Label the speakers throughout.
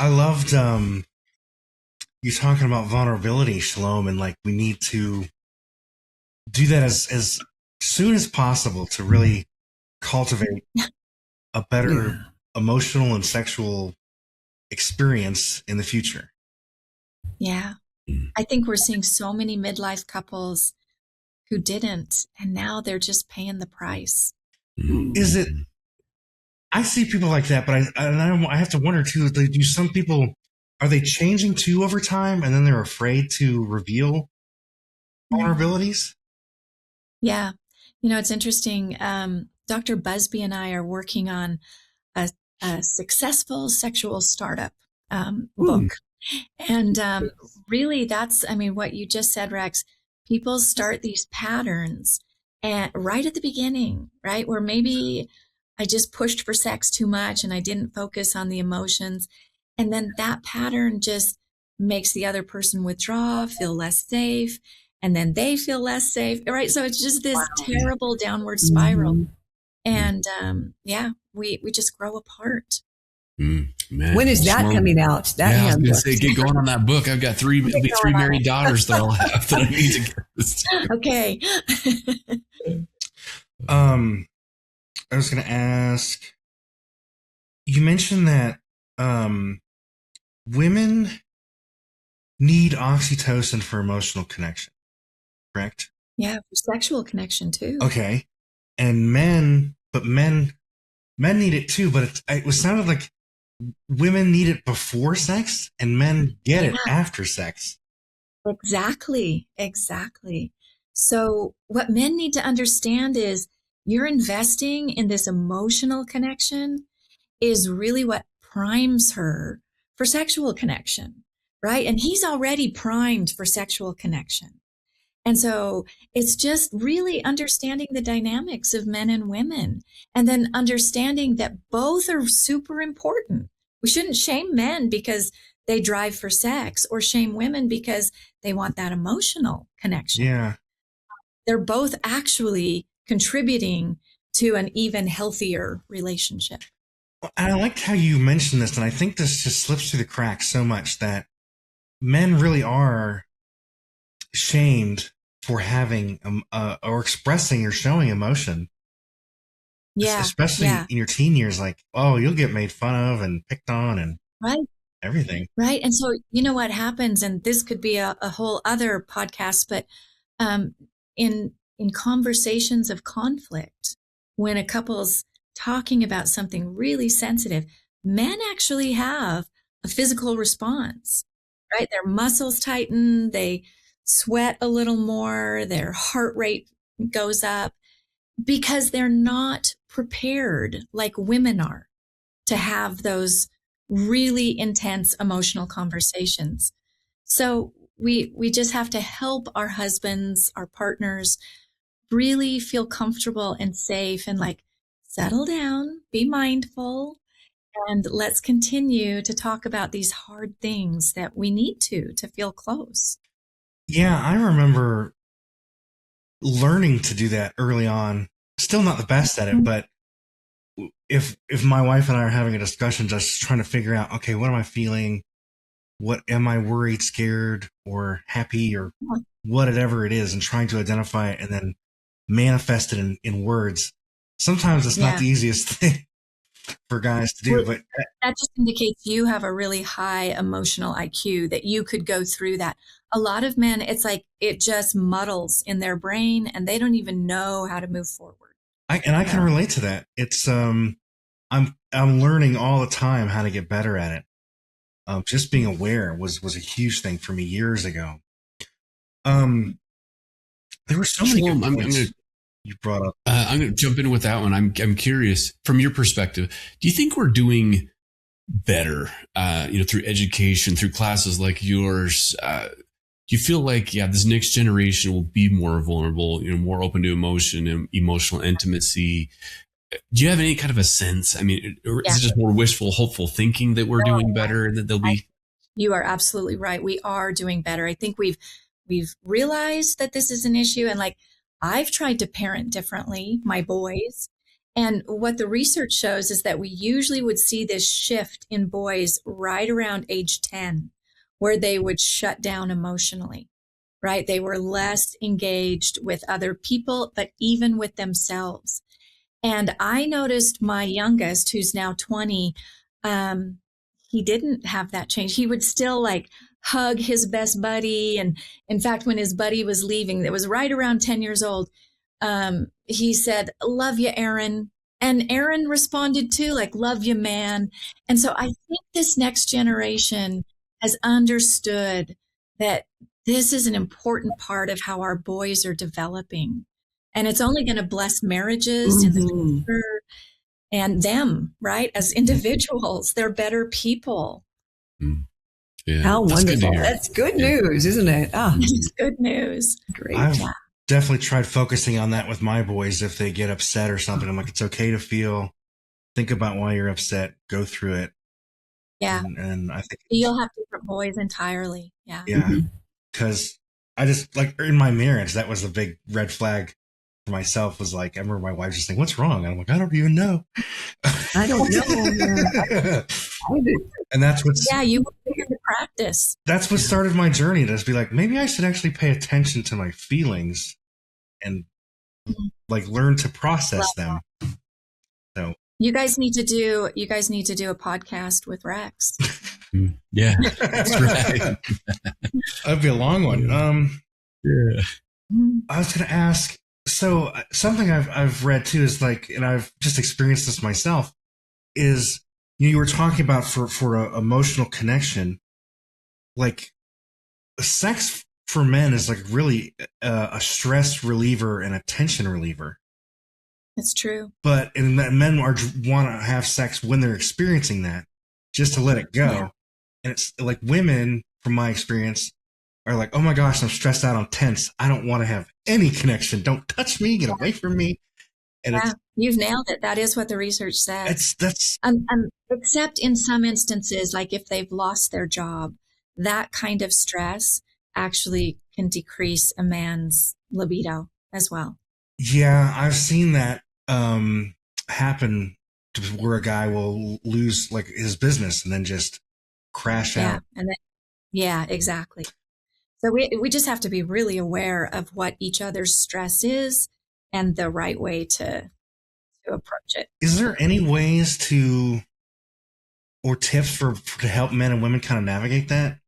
Speaker 1: I loved you talking about vulnerability, Shalom, and like we need to do that as soon as possible to really cultivate a better
Speaker 2: Yeah.
Speaker 1: emotional and sexual experience in the future.
Speaker 3: Yeah. I think we're seeing so many midlife couples who didn't, and now they're just paying the price.
Speaker 1: Is it? I see people like that, but I have to wonder too. Do some people are they changing too over time, and then they're afraid to reveal vulnerabilities?
Speaker 3: Yeah. It's interesting. Dr. Busby and I are working on a successful sexual startup book. And really, what you just said, Rex, people start these patterns and right at the beginning, right? Where maybe I just pushed for sex too much and I didn't focus on the emotions. And then that pattern just makes the other person withdraw, feel less safe, and then they feel less safe, right? So it's just this terrible downward spiral. And we just grow apart.
Speaker 2: Man. When is that coming out?
Speaker 4: I was going to say, get going on that book. I've got three married daughters that I'll have that I need to get this to.
Speaker 3: Okay.
Speaker 1: I was going to ask, you mentioned that women need oxytocin for emotional connection, correct?
Speaker 3: Yeah, for sexual connection too.
Speaker 1: Okay. And men need it too, but it sounded like women need it before sex and men get it after sex.
Speaker 3: Exactly. So what men need to understand is you're investing in this emotional connection is really what primes her for sexual connection, right? And he's already primed for sexual connection. And so it's just really understanding the dynamics of men and women, and then understanding that both are super important. We shouldn't shame men because they drive for sex or shame women because they want that emotional connection.
Speaker 1: Yeah.
Speaker 3: They're both actually contributing to an even healthier relationship.
Speaker 1: And I liked how you mentioned this, and I think this just slips through the cracks so much that men really are shamed for having or expressing or showing emotion.
Speaker 3: Yeah.
Speaker 1: Especially in your teen years, like, oh, you'll get made fun of and picked on and everything.
Speaker 3: Right. And so, you know what happens, and this could be a whole other podcast, but in conversations of conflict, when a couple's talking about something really sensitive, men actually have a physical response, right? Their muscles tighten, they sweat a little more, their heart rate goes up because they're not prepared like women are to have those really intense emotional conversations. So we just have to help our husbands, our partners really feel comfortable and safe and like settle down, be mindful, and let's continue to talk about these hard things that we need to feel close.
Speaker 1: Yeah, I remember learning to do that early on. Still not the best at it, but if my wife and I are having a discussion, just trying to figure out, okay, what am I feeling? What am I worried, scared, or happy, or whatever it is, and trying to identify it and then manifest it in words. Sometimes it's not the easiest thing for guys to do, but
Speaker 3: that just indicates you have a really high emotional IQ that you could go through that. A lot of men, it's like it just muddles in their brain and they don't even know how to move forward.
Speaker 1: I can relate to that. It's I'm learning all the time how to get better at it. Just being aware was a huge thing for me years ago. There were so many good points you brought up.
Speaker 4: I'm going to jump in with that one. I'm curious from your perspective. Do you think we're doing better, through education, through classes like yours? Do you feel like, this next generation will be more vulnerable, more open to emotion and emotional intimacy? Do you have any kind of a sense? I mean, or is it just more wishful, hopeful thinking that we're doing better and that they'll be?
Speaker 3: You are absolutely right. We are doing better. I think we've realized that this is an issue, and like I've tried to parent differently my boys, And what the research shows is that we usually would see this shift in boys right around age 10, where they would shut down emotionally, right? They were less engaged with other people, but even with themselves. And I noticed my youngest, who's now 20, he didn't have that change. He would still like hug his best buddy. And in fact, when his buddy was leaving, it was right around 10 years old. He said, "Love you, Aaron." And Aaron responded too, like, "Love you, man." And so I think this next generation has understood that this is an important part of how our boys are developing. And it's only going to bless marriages in the future and them, right? As individuals, they're better people.
Speaker 2: Yeah, how wonderful. That's good news, isn't it? Oh.
Speaker 3: It's good news.
Speaker 2: Great.
Speaker 1: I've definitely tried focusing on that with my boys. If they get upset or something, I'm like, it's okay to think about why you're upset, go through it.
Speaker 3: Yeah.
Speaker 1: And I think
Speaker 3: you'll have different boys entirely. Yeah.
Speaker 1: Yeah. Because I just, like, in my marriage, that was a big red flag for myself. Was like, I remember my wife just saying, "What's wrong?" And I'm like, "I don't even know."
Speaker 2: I don't know.
Speaker 1: And that's what's
Speaker 3: you figure the practice.
Speaker 1: That's what started my journey, to just be like, maybe I should actually pay attention to my feelings and like learn to process them. So
Speaker 3: you guys need to do a podcast with Rex.
Speaker 4: Yeah, that's right.
Speaker 1: That'd be a long one.
Speaker 4: Yeah.
Speaker 1: I was going to ask. So something I've read too is like, and I've just experienced this myself, is you were talking about for a emotional connection, like sex for men is like really a stress reliever and a tension reliever.
Speaker 3: That's true.
Speaker 1: But men want to have sex when they're experiencing that, just to let it go. Yeah. And it's like women, from my experience, are like, "Oh my gosh, I'm stressed out, I'm tense, I don't want to have any connection. Don't touch me, get away from me." And
Speaker 3: you've nailed it. That is what the research says.
Speaker 1: That's
Speaker 3: except in some instances, like if they've lost their job, that kind of stress actually can decrease a man's libido as well.
Speaker 1: Yeah, I've seen that happen, to where a guy will lose like his business and then just crash out.
Speaker 3: And then, yeah, exactly. So we just have to be really aware of what each other's stress is and the right way to approach it.
Speaker 1: Is there any ways or tips to help men and women kind of navigate that?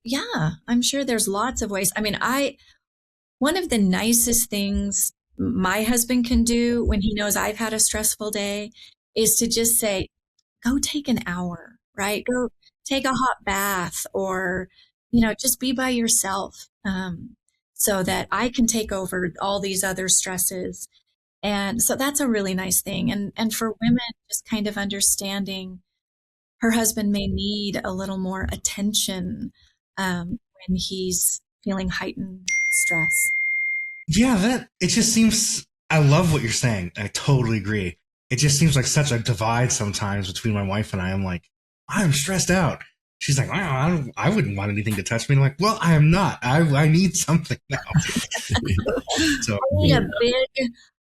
Speaker 3: Yeah, I'm sure there's lots of ways. I mean, one of the nicest things my husband can do when he knows I've had a stressful day is to just say, "Go take an hour," right? Go take a hot bath, or, just be by yourself, so that I can take over all these other stresses. And so that's a really nice thing. And for women, just kind of understanding her husband may need a little more attention when he's feeling heightened stress.
Speaker 1: Yeah, it just seems, I love what you're saying. I totally agree. It just seems like such a divide sometimes between my wife and I. I'm like, "I'm stressed out." She's like, "Wow, I wouldn't want anything to touch me." I'm like, "Well, I am not. I need something now." So
Speaker 3: I need a big,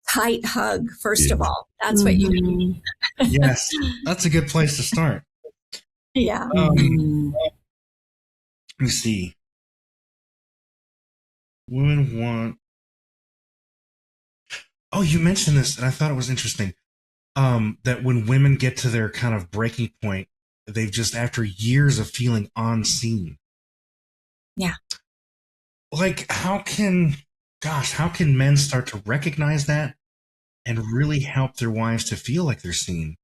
Speaker 3: tight hug, first of all. That's what you need.
Speaker 1: Yes, that's a good place to start.
Speaker 3: Yeah.
Speaker 1: Let me see. Women want... Oh, you mentioned this, and I thought it was interesting. That when women get to their kind of breaking point, they've just, after years of feeling unseen.
Speaker 3: Yeah.
Speaker 1: Like, how can men start to recognize that and really help their wives to feel like they're seen?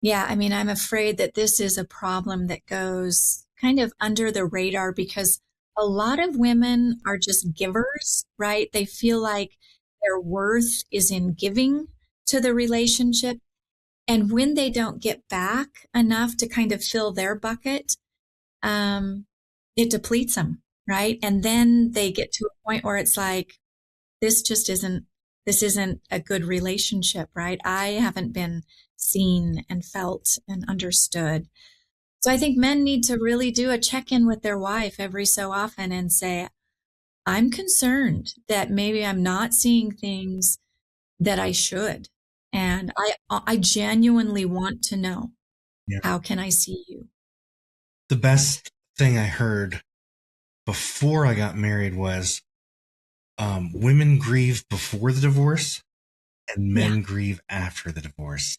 Speaker 3: Yeah, I mean, I'm afraid that this is a problem that goes kind of under the radar because a lot of women are just givers, right? They feel like their worth is in giving to the relationship. And when they don't get back enough to kind of fill their bucket, it depletes them, right? And then they get to a point where it's like, this isn't a good relationship, right? I haven't been seen and felt and understood. So I think men need to really do a check-in with their wife every so often and say, I'm concerned that maybe I'm not seeing things that I should. And I genuinely want to know, how can I see you?
Speaker 1: The best thing I heard before I got married was women grieve before the divorce and men grieve after the divorce.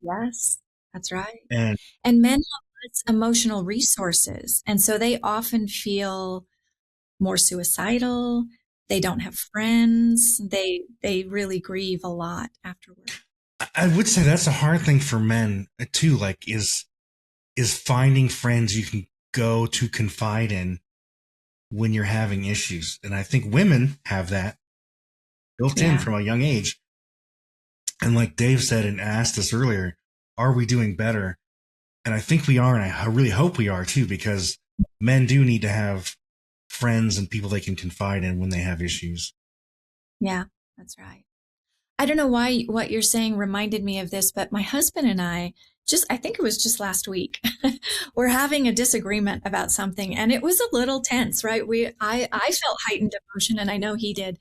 Speaker 3: Yes, that's right.
Speaker 1: And
Speaker 3: men have less emotional resources. And so they often feel more suicidal. They don't have friends. They really grieve a lot afterward.
Speaker 1: I would say that's a hard thing for men too, like is finding friends you can go to confide in when you're having issues. And I think women have that built in from a young age. And like Dave said and asked us earlier, are we doing better? And I think we are, and I really hope we are too, because men do need to have friends and people they can confide in when they have issues.
Speaker 3: Yeah, that's right. I don't know why what you're saying reminded me of this, but my husband and I think it was just last week, we're having a disagreement about something, and it was a little tense, right? I felt heightened emotion, and I know he did.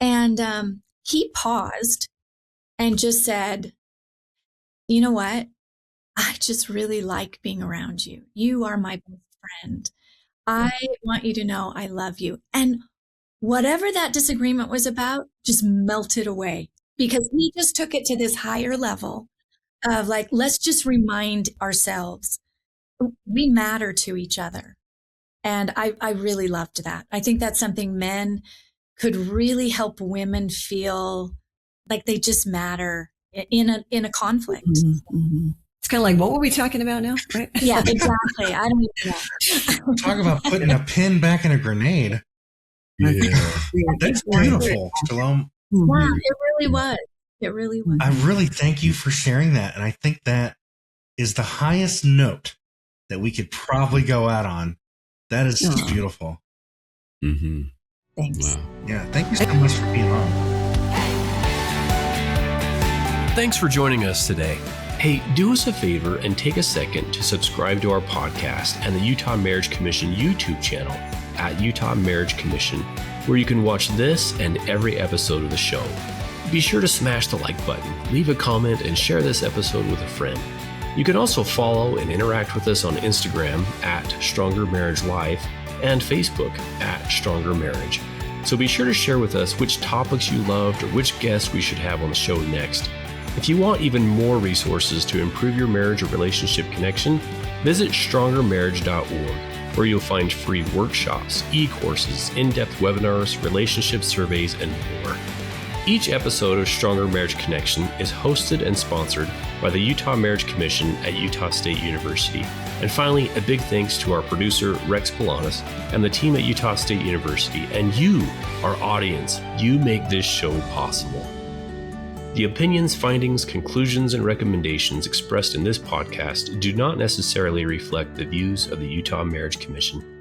Speaker 3: And he paused and just said, you know what? I just really like being around you. You are my best friend. I want you to know I love you. And whatever that disagreement was about just melted away, because he just took it to this higher level of like, let's just remind ourselves we matter to each other. And I really loved that. I think that's something men could really help women feel like they just matter in a conflict.
Speaker 2: Mm-hmm, mm-hmm. It's kind of like, what were we talking about now? Right?
Speaker 3: Yeah, exactly. I don't even know.
Speaker 1: Talk about putting a pin back in a grenade.
Speaker 4: Yeah.
Speaker 1: That's beautiful, Chelom.
Speaker 3: Wow, it really was. It really was.
Speaker 1: I really thank you for sharing that. And I think that is the highest note that we could probably go out on. That is beautiful.
Speaker 4: Mm-hmm.
Speaker 3: Thanks.
Speaker 4: Wow.
Speaker 1: Yeah, thank you so much for being on.
Speaker 5: Thanks for joining us today. Hey, do us a favor and take a second to subscribe to our podcast and the Utah Marriage Commission YouTube channel at Utah Marriage Commission, where you can watch this and every episode of the show. Be sure to smash the like button, leave a comment, and share this episode with a friend. You can also follow and interact with us on Instagram at Stronger Marriage Life and Facebook at Stronger Marriage. So be sure to share with us which topics you loved or which guests we should have on the show next. If you want even more resources to improve your marriage or relationship connection, visit strongermarriage.org, where you'll find free workshops, e-courses, in-depth webinars, relationship surveys, and more. Each episode of Stronger Marriage Connection is hosted and sponsored by the Utah Marriage Commission at Utah State University. And finally, a big thanks to our producer, Rex Polanis, and the team at Utah State University, and you, our audience. You make this show possible. The opinions, findings, conclusions, and recommendations expressed in this podcast do not necessarily reflect the views of the Utah Marriage Commission.